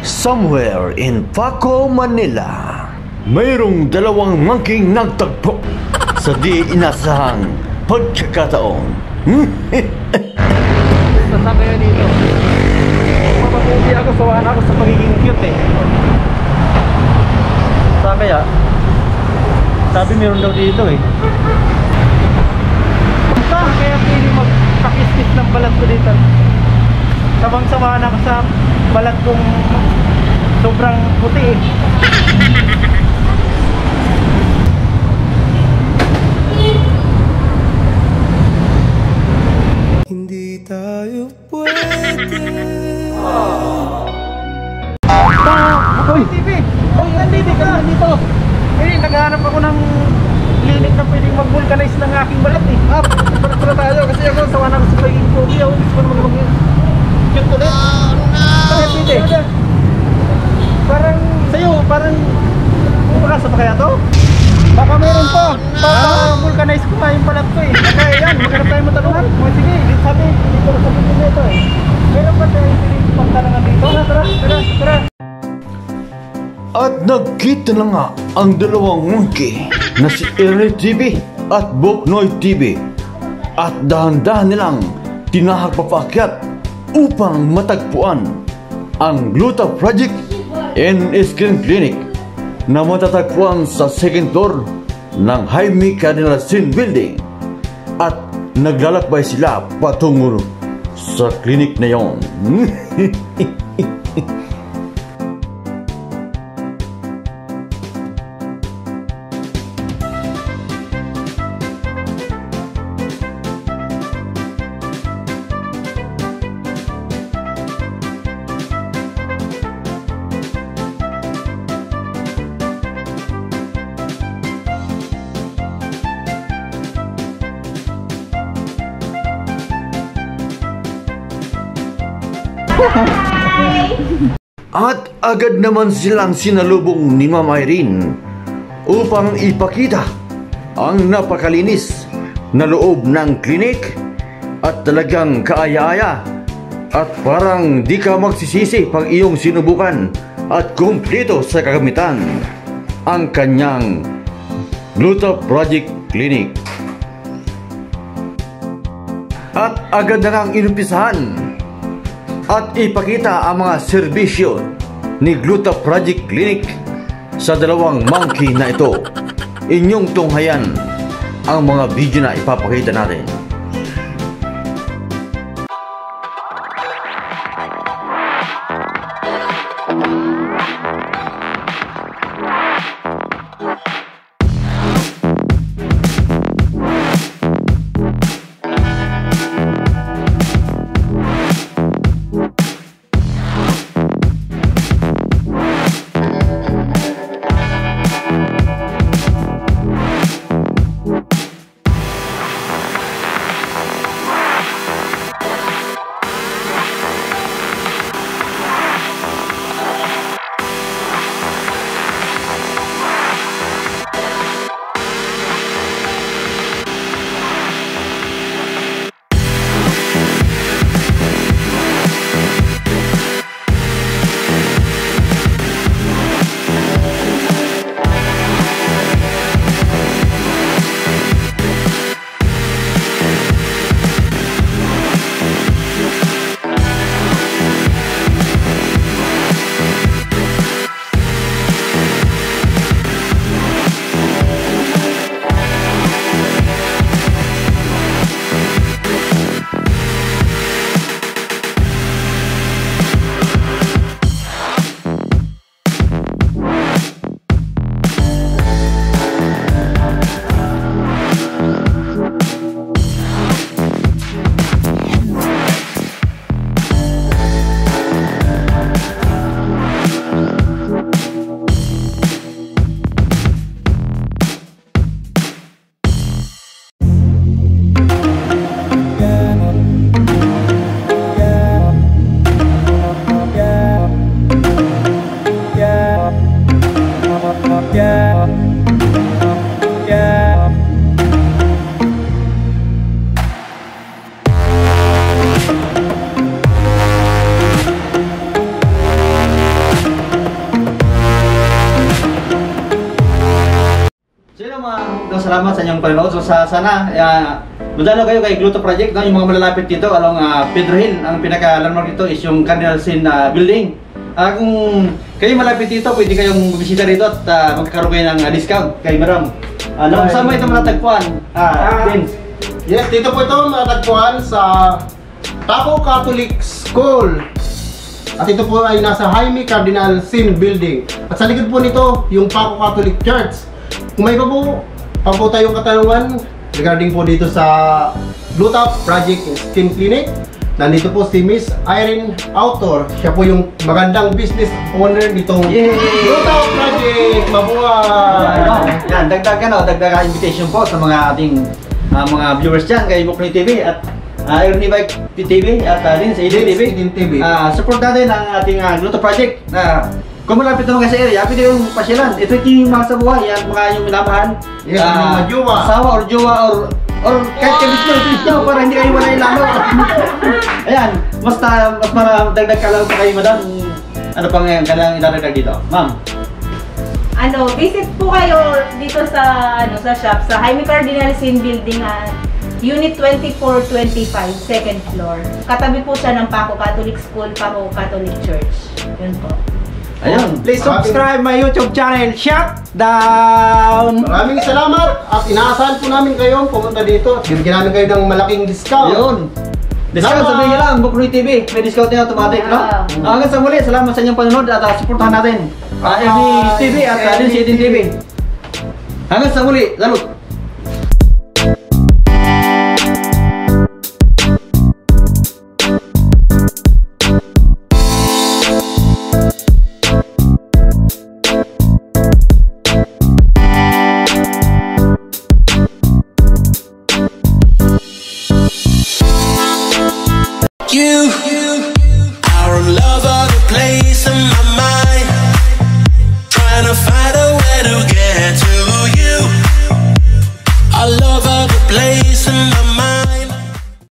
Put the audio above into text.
Somewhere in Paco, Manila, mayroong dalawang monkeying nagtagpo sa di inasahang pagkakataon. Sasabi ko dito, mapaputi ako, sawaan ako sa pagiging cute eh. Sa kaya, sabi meron daw dito eh. Saan kaya pwede magkakis-kis ng balat ko dito? Sabang-sawaan ako sa balat kong sobrang puti eh. Hindi tayo pwede. Hoy, TV! Hoy, nandito ka! Nandito! Eh, naghahanap ako ng clinic na pwedeng mag-vulcanize ng aking balat eh. Para tayo kasi ako sawa na ako sa pagiging pogi. Ako gusto ko naman mag-cute ulit. Oh no! Bakit, TV? Parang sa'yo, parang makasa pa kaya to? Baka meron pa. Para vulcanize ko nga yung balat ko eh. Kaya yan, maghanap tayo matanungan. Sige, sabi, dito ko sabi nito eh. Meron pa tayo pagtalangan dito. Tara. At nagkita na nga ang dalawang monkey na si Eric TV at Boknoy TV. At dahan-dahan nilang tinahak papaakyat upang matagpuan ang Gluta Project and Skin Clinic na matatagpuan sa second floor ng Jaime Canelasin Building. At naglalakbay sila patungo sa clinic na yon. At agad naman silang sinalubong ni Ma'am Irene upang ipakita ang napakalinis na loob ng klinik at talagang kaaya-aya at parang di ka magsisisi pag iyong sinubukan at kumpleto sa kagamitan ang kanyang Gluta Project Clinic. At agad na ngang inumpisahan at ipakita ang mga serbisyo ni Gluta Project Clinic sa dalawang monkey na ito. Inyong tunghayan ang mga video na ipapakita natin. salamat sa inyong panonood. So sana madalo kayo kay Gluto Project, no? Yung mga malalapit dito along Pedro Hill. Ang pinaka-landmark dito is yung Cardinal Sin building. Kung kayo malapit dito, pwede kayong bumisita rito at magkakaroon kayo ng discount kay Madam. Sama ito matatagpuan. Vince. Yes, dito po ito matatagpuan sa Paco Catholic School. At ito po ay nasa Jaime Cardinal Sin building. At sa likod po nito, yung Paco Catholic Church. Kung may pa po tayong katanungan regarding po dito sa Gluto Project Skin Clinic, nandito po si Miss Irene Autor. Siya po yung magandang business owner nitong Gluto Project. Mabuhay! Yan, dagdag invitation po sa mga ating mga viewers dyan kay Buknoy TV at Irony Bike TV at din sa Eden TV. Support natin ang ating Gluto Project. Kung malapit naman kasi area, pwede kayong pasyalan. Ito yung mga sa buhay, yan, mga yung minamahal. Yes, mga jowa. Asawa or jowa or kahit kabis nyo para hindi kayo wala lalo. Ayan, mas dagdag ka lang pa kayo, madam. Ano pang kailangan idadagdag dito? Ma'am. Visit po kayo dito sa shop sa Jaime Cardinal Sin building Unit 2425, second floor. Katabi po siya ng Paco Catholic School, Paco Catholic Church. Yun po. Ayun. Please subscribe my YouTube channel, Shutdown! Maraming salamat at inaasahan po namin kayo pumunta dito at bibigyan namin kayo ng malaking discount. Ayun. Discount sabihin nyo lang, Buknoy TV. May discount na automatic, no? Hanggang sa muli, salamat sa inyong panonood at supportahan natin FB TV at din si Eden TV. Hanggang sa muli, salud! You